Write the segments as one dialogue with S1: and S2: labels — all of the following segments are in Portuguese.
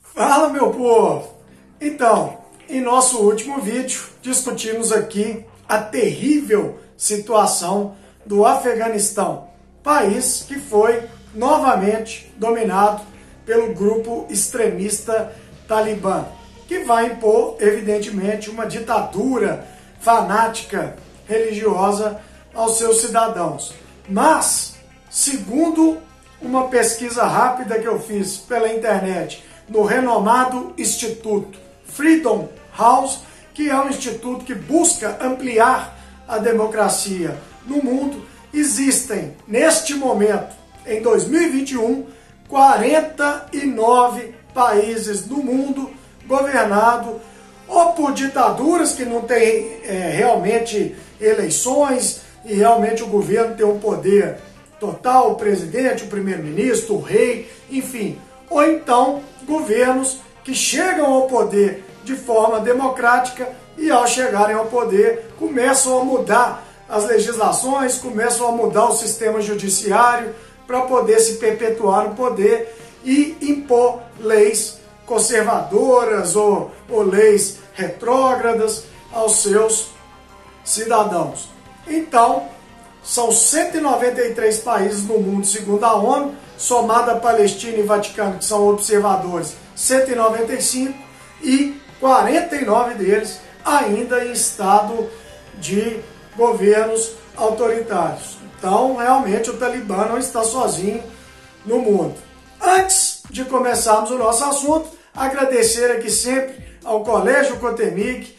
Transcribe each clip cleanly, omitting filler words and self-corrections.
S1: Fala, meu povo! Então, em nosso último vídeo, discutimos aqui a terrível situação do Afeganistão, país que foi novamente dominado pelo grupo extremista Talibã, que vai impor, evidentemente, uma ditadura fanática religiosa aos seus cidadãos. Mas, segundo uma pesquisa rápida que eu fiz pela internet, no renomado Instituto Freedom House, que é um instituto que busca ampliar a democracia no mundo, existem, neste momento, em 2021, 49 países no mundo governados ou por ditaduras que não têm realmente eleições e realmente o governo tem um poder total, o presidente, o primeiro-ministro, o rei, enfim, ou então governos que chegam ao poder de forma democrática e ao chegarem ao poder começam a mudar as legislações, começam a mudar o sistema judiciário para poder se perpetuar no poder e impor leis conservadoras ou leis retrógradas aos seus cidadãos. Então, são 193 países no mundo, segundo a ONU, somada a Palestina e Vaticano, que são observadores, 195, e 49 deles ainda em estado de governos autoritários. Então, realmente, o Talibã não está sozinho no mundo. Antes de começarmos o nosso assunto, agradecer aqui sempre ao Colégio Cotemig.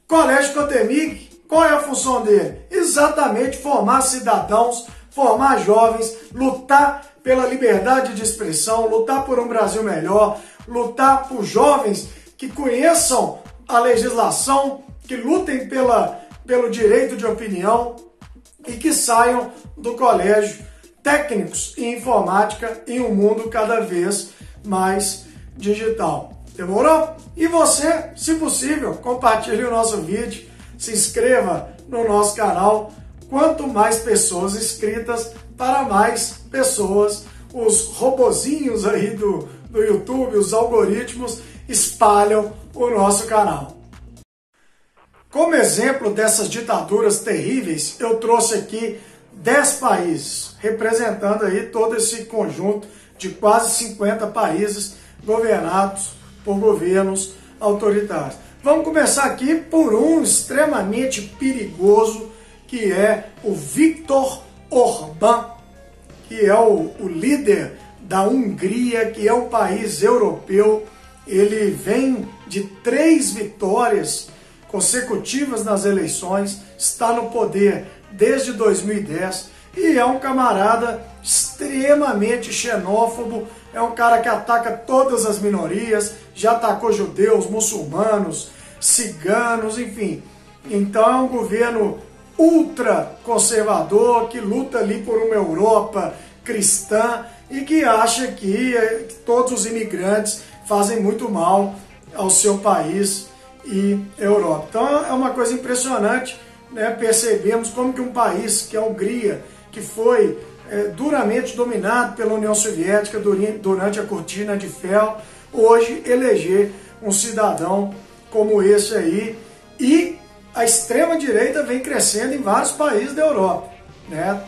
S1: Colégio Cotemig, qual é a função dele? Exatamente formar cidadãos, formar jovens, lutar pela liberdade de expressão, lutar por um Brasil melhor, lutar por jovens que conheçam a legislação, que lutem pelo direito de opinião e que saiam do colégio técnicos em informática em um mundo cada vez mais digital. Demorou? E você, se possível, compartilhe o nosso vídeo, se inscreva no nosso canal. Quanto mais pessoas inscritas, para mais pessoas, os robozinhos aí do YouTube, os algoritmos, espalham o nosso canal. Como exemplo dessas ditaduras terríveis, eu trouxe aqui 10 países, representando aí todo esse conjunto de quase 50 países governados por governos autoritários. Vamos começar aqui por um extremamente perigoso, que é o Viktor Orbán, que é o líder da Hungria, que é um país europeu. Ele vem de 3 vitórias consecutivas nas eleições, está no poder desde 2010 e é um camarada extremamente xenófobo, é um cara que ataca todas as minorias, já atacou judeus, muçulmanos, ciganos, enfim. Então é um governo ultra conservador que luta ali por uma Europa cristã e que acha que todos os imigrantes fazem muito mal ao seu país e Europa. Então é uma coisa impressionante, né? Percebemos como que um país, que é a Hungria, que foi duramente dominado pela União Soviética durante a cortina de ferro, hoje eleger um cidadão como esse aí. E a extrema-direita vem crescendo em vários países da Europa, né?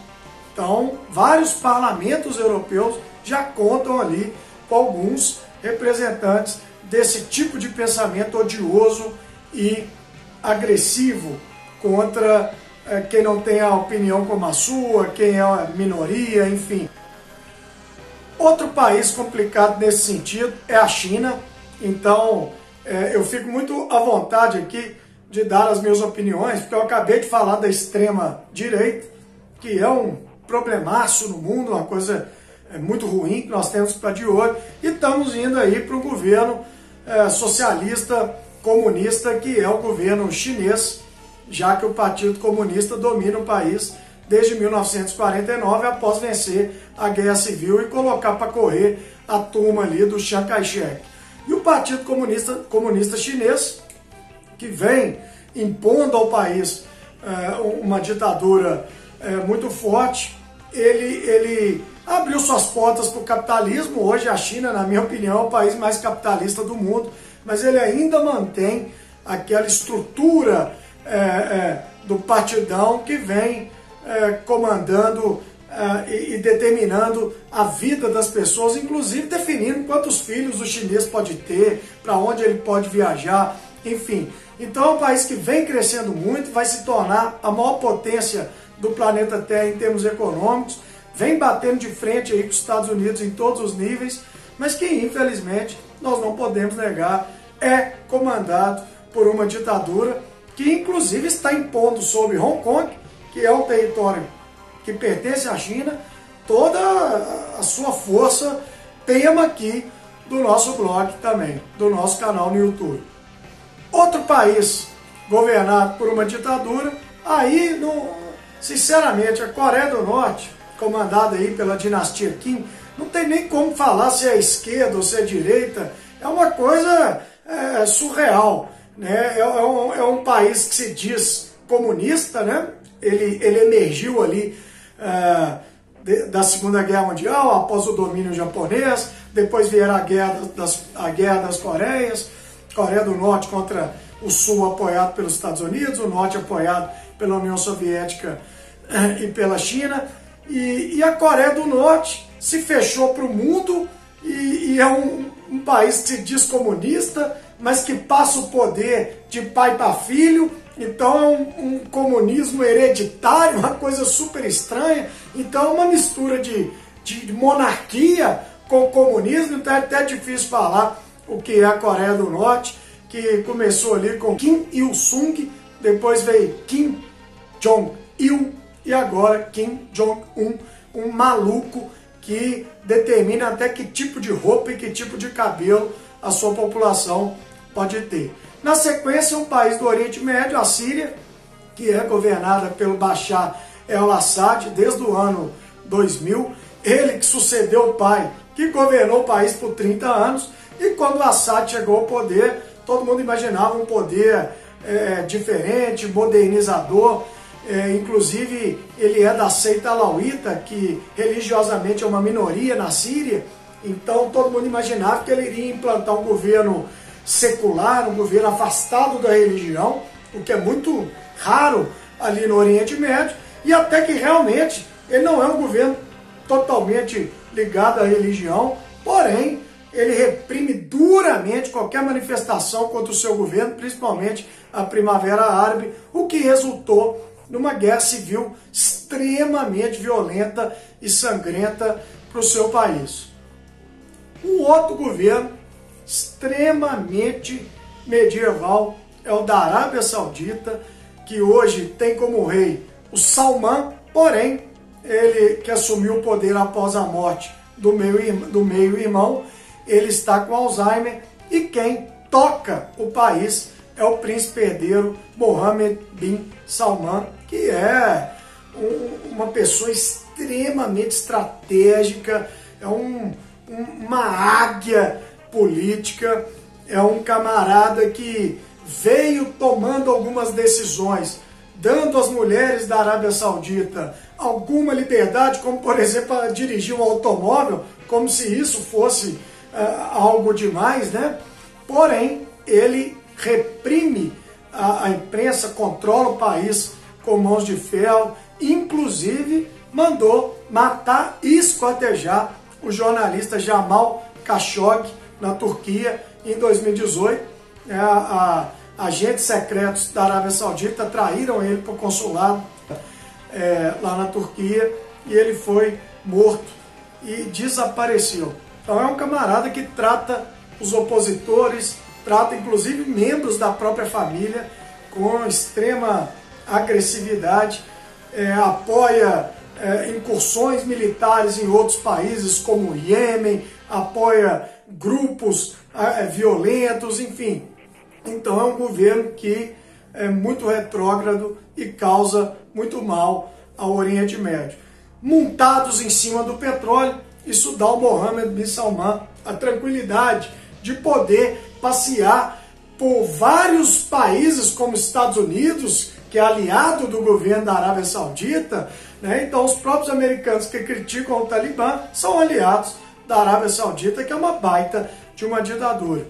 S1: Então, vários parlamentos europeus já contam ali com alguns representantes desse tipo de pensamento odioso e agressivo contra quem não tem a opinião como a sua, quem é a minoria, enfim. Outro país complicado nesse sentido é a China. Então, eu fico muito à vontade aqui de dar as minhas opiniões, porque eu acabei de falar da extrema-direita, que é um problemaço no mundo, uma coisa muito ruim que nós temos que ficar de olho, e estamos indo aí para um governo socialista, comunista, que é o governo chinês, já que o Partido Comunista domina o país desde 1949, após vencer a Guerra Civil e colocar para correr a turma ali do Chiang Kai-shek. E o Partido Comunista Chinês, que vem impondo ao país uma ditadura muito forte, ele abriu suas portas para o capitalismo. Hoje a China, na minha opinião, é o país mais capitalista do mundo, mas ele ainda mantém aquela estrutura do partidão que vem comandando e determinando a vida das pessoas, inclusive definindo quantos filhos o chinês pode ter, para onde ele pode viajar, enfim. Então é um país que vem crescendo muito, vai se tornar a maior potência do planeta Terra em termos econômicos, vem batendo de frente aí com os Estados Unidos em todos os níveis, mas que infelizmente nós não podemos negar, é comandado por uma ditadura que inclusive está impondo sobre Hong Kong, que é um território que pertence à China, toda a sua força, tema aqui do nosso blog também, do nosso canal no YouTube. Outro país governado por uma ditadura, aí, sinceramente, a Coreia do Norte, comandada aí pela dinastia Kim, não tem nem como falar se é esquerda ou se é direita, é uma coisa surreal, né? É um país que se diz comunista, né? Ele emergiu ali da Segunda Guerra Mundial, após o domínio japonês, depois vieram a Guerra das Coreias, Coreia do Norte contra o Sul apoiado pelos Estados Unidos, o Norte apoiado pela União Soviética e pela China, e a Coreia do Norte se fechou para o mundo e é um país que se diz comunista, mas que passa o poder de pai para filho. Então é um comunismo hereditário, uma coisa super estranha. Então é uma mistura de monarquia com comunismo, então é até difícil falar o que é a Coreia do Norte, que começou ali com Kim Il-sung, depois veio Kim Jong-il e agora Kim Jong-un, um maluco que determina até que tipo de roupa e que tipo de cabelo a sua população pode ter. Na sequência, um país do Oriente Médio, a Síria, que é governada pelo Bashar el-Assad desde o ano 2000. Ele que sucedeu o pai, que governou o país por 30 anos. E quando o Assad chegou ao poder, todo mundo imaginava um poder diferente, modernizador. Inclusive, ele é da seita alauíta, que religiosamente é uma minoria na Síria. Então, todo mundo imaginava que ele iria implantar um governo secular, um governo afastado da religião, o que é muito raro ali no Oriente Médio, e até que realmente ele não é um governo totalmente ligado à religião, porém ele reprime duramente qualquer manifestação contra o seu governo, principalmente a Primavera Árabe, o que resultou numa guerra civil extremamente violenta e sangrenta para o seu país. Um outro governo extremamente medieval é o da Arábia Saudita, que hoje tem como rei o Salman, porém ele que assumiu o poder após a morte do meio-irmão, ele está com Alzheimer, e quem toca o país é o príncipe herdeiro Mohammed bin Salman, que é uma pessoa extremamente estratégica, é uma águia política, é um camarada que veio tomando algumas decisões, dando às mulheres da Arábia Saudita alguma liberdade, como por exemplo dirigir um automóvel, como se isso fosse algo demais, né? Porém, ele reprime a imprensa, controla o país com mãos de ferro, inclusive mandou matar e esquartejar o jornalista Jamal Khashoggi na Turquia em 2018. Agentes secretos da Arábia Saudita traíram ele para o consulado lá na Turquia e ele foi morto e desapareceu. Então é um camarada que trata os opositores, trata inclusive membros da própria família com extrema agressividade, apoia incursões militares em outros países como o Iêmen, apoia grupos violentos, enfim. Então é um governo que é muito retrógrado e causa muito mal ao Oriente Médio. Montados em cima do petróleo, isso dá ao Mohammed bin Salman a tranquilidade de poder passear por vários países como Estados Unidos, que é aliado do governo da Arábia Saudita, né? Então os próprios americanos que criticam o Talibã são aliados da Arábia Saudita, que é uma baita de uma ditadura.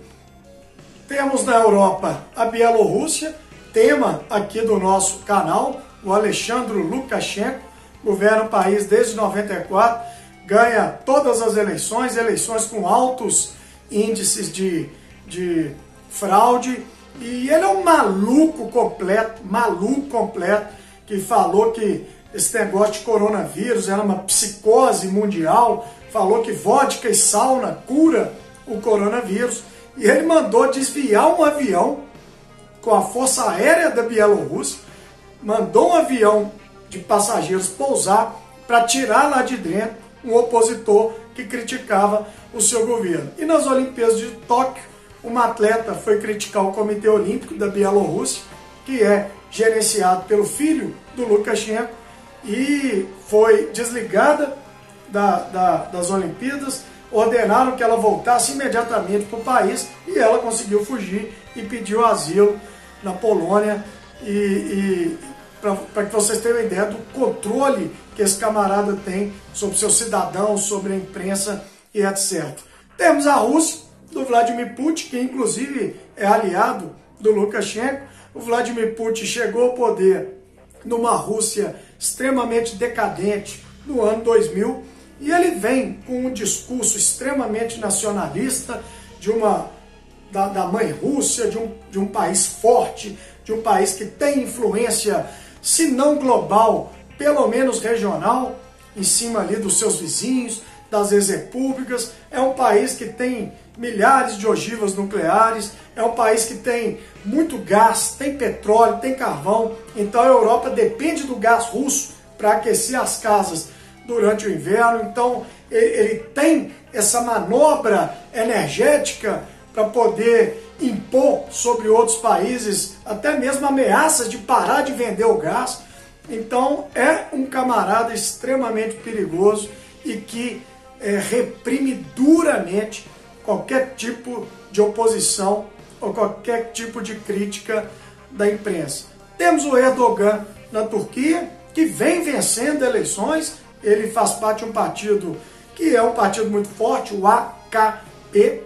S1: Temos na Europa a Bielorrússia, tema aqui do nosso canal, o Alexandre Lukashenko, governa o país desde 94, ganha todas as eleições com altos índices de fraude, e ele é um maluco completo, que falou que esse negócio de coronavírus era uma psicose mundial, falou que vodka e sauna cura o coronavírus, e ele mandou desviar um avião com a Força Aérea da Bielorrússia, mandou um avião de passageiros pousar para tirar lá de dentro um opositor que criticava o seu governo. E nas Olimpíadas de Tóquio, uma atleta foi criticar o Comitê Olímpico da Bielorrússia, que é gerenciado pelo filho do Lukashenko, e foi desligada das Olimpíadas, ordenaram que ela voltasse imediatamente para o país, e ela conseguiu fugir e pediu asilo na Polônia. E para que vocês tenham uma ideia do controle que esse camarada tem sobre seus cidadãos, sobre a imprensa e etc. Temos a Rússia, do Vladimir Putin, que inclusive é aliado do Lukashenko. O Vladimir Putin chegou ao poder numa Rússia extremamente decadente no ano 2000, e ele vem com um discurso extremamente nacionalista da mãe Rússia, de um país forte, de um país que tem influência, se não global, pelo menos regional, em cima ali dos seus vizinhos, das ex-repúblicas. É um país que tem milhares de ogivas nucleares, é um país que tem muito gás, tem petróleo, tem carvão. Então a Europa depende do gás russo para aquecer as casas durante o inverno. Então ele tem essa manobra energética para poder impor sobre outros países até mesmo ameaças de parar de vender o gás. Então é um camarada extremamente perigoso e que reprime duramente qualquer tipo de oposição ou qualquer tipo de crítica da imprensa. Temos o Erdogan na Turquia, que vem vencendo eleições. Ele faz parte de um partido que é um partido muito forte, o AKP,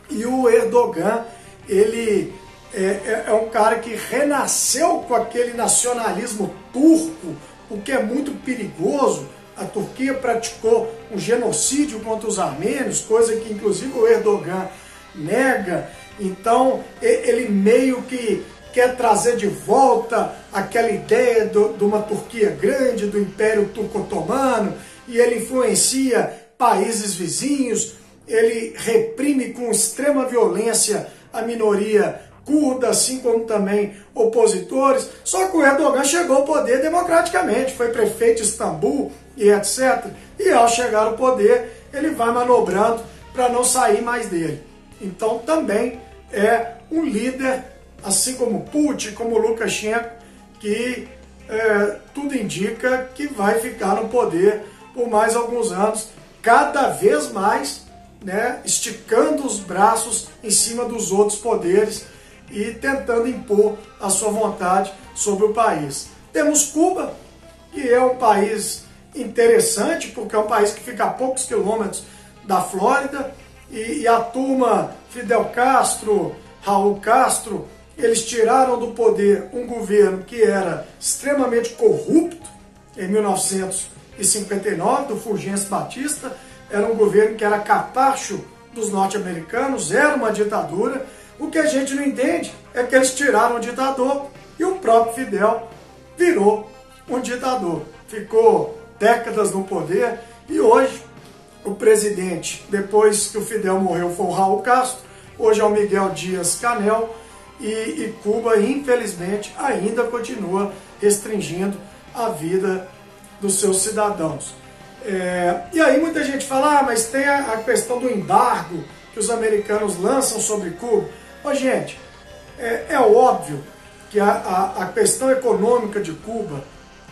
S1: e o Erdogan, ele é um cara que renasceu com aquele nacionalismo turco, o que é muito perigoso. A Turquia praticou um genocídio contra os armênios, coisa que inclusive o Erdogan nega. Então ele meio que quer trazer de volta aquela ideia de uma Turquia grande, do Império Turco-Otomano, e ele influencia países vizinhos, ele reprime com extrema violência a minoria curda, assim como também opositores. Só que o Erdogan chegou ao poder democraticamente, foi prefeito de Istambul e etc. E ao chegar ao poder, ele vai manobrando para não sair mais dele. Então também é um líder, assim como Putin, como Lukashenko, que tudo indica que vai ficar no poder por mais alguns anos, cada vez mais, né, esticando os braços em cima dos outros poderes e tentando impor a sua vontade sobre o país. Temos Cuba, que é um país interessante, porque é um país que fica a poucos quilômetros da Flórida, e a turma Fidel Castro, Raul Castro, eles tiraram do poder um governo que era extremamente corrupto em 1959, do Fulgêncio Batista. Era um governo que era capacho dos norte-americanos, era uma ditadura. O que a gente não entende é que eles tiraram o ditador e o próprio Fidel virou um ditador. Ficou décadas no poder e hoje o presidente, depois que o Fidel morreu, foi o Raul Castro, hoje é o Miguel Dias-Canel, e Cuba, infelizmente, ainda continua restringindo a vida dos seus cidadãos. E aí muita gente fala, mas tem a questão do embargo que os americanos lançam sobre Cuba. Mas, gente, é óbvio que a questão econômica de Cuba,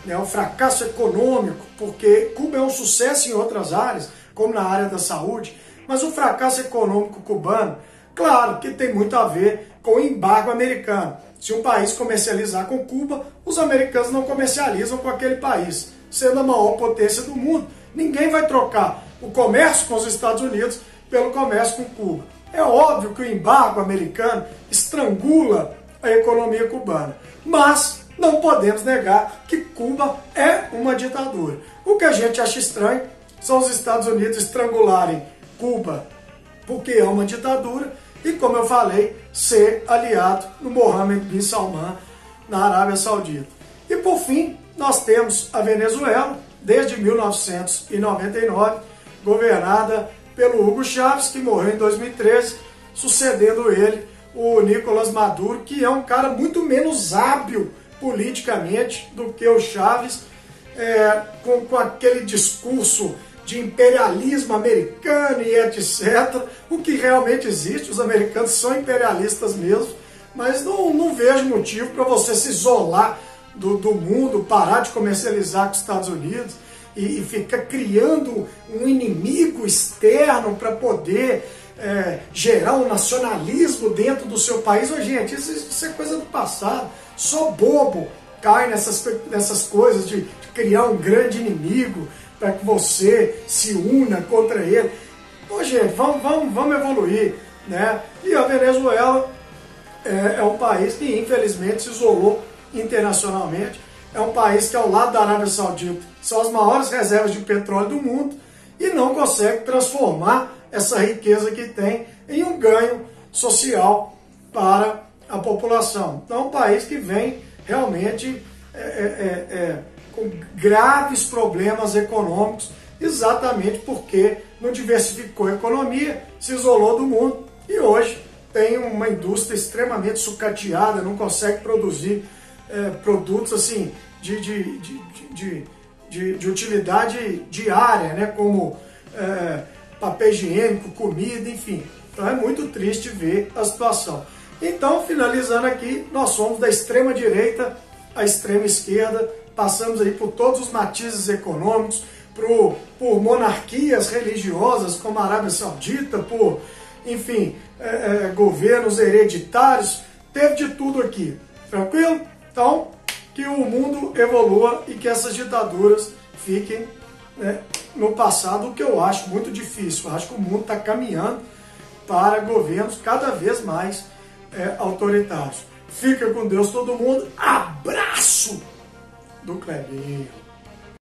S1: né, o fracasso econômico, porque Cuba é um sucesso em outras áreas, como na área da saúde, mas o fracasso econômico cubano, claro que tem muito a ver com o embargo americano. Se um país comercializar com Cuba, os americanos não comercializam com aquele país. sendo a maior potência do mundo. Ninguém vai trocar o comércio com os Estados Unidos pelo comércio com Cuba. É óbvio que o embargo americano estrangula a economia cubana, mas não podemos negar que Cuba é uma ditadura. O que a gente acha estranho são os Estados Unidos estrangularem Cuba porque é uma ditadura e, como eu falei, ser aliado do Mohammed bin Salman na Arábia Saudita. E por fim, nós temos a Venezuela, desde 1999, governada pelo Hugo Chávez, que morreu em 2013, sucedendo ele o Nicolás Maduro, que é um cara muito menos hábil politicamente do que o Chávez, com aquele discurso de imperialismo americano e etc. O que realmente existe, os americanos são imperialistas mesmo, mas não vejo motivo para você se isolar do mundo, parar de comercializar com os Estados Unidos e ficar criando um inimigo externo para poder gerar um nacionalismo dentro do seu país. Ô, gente, isso é coisa do passado. Só bobo cai nessas coisas de criar um grande inimigo para que você se una contra ele. Ô, gente, vamos evoluir, né? E a Venezuela é um país que infelizmente se isolou internacionalmente. É um país que, ao lado da Arábia Saudita, são as maiores reservas de petróleo do mundo e não consegue transformar essa riqueza que tem em um ganho social para a população. Então é um país que vem realmente com graves problemas econômicos, exatamente porque não diversificou a economia, se isolou do mundo e hoje tem uma indústria extremamente sucateada, não consegue produzir produtos assim de utilidade diária, né, como papel higiênico, comida, enfim. Então é muito triste ver a situação. Então, finalizando aqui, nós somos da extrema direita à extrema esquerda, passamos aí por todos os matizes econômicos, por monarquias religiosas como a Arábia Saudita, por, enfim, governos hereditários, teve de tudo aqui. Tranquilo? Então, que o mundo evolua e que essas ditaduras fiquem, né, no passado, o que eu acho muito difícil. Eu acho que o mundo está caminhando para governos cada vez mais autoritários. Fica com Deus todo mundo. Abraço do Clebinho.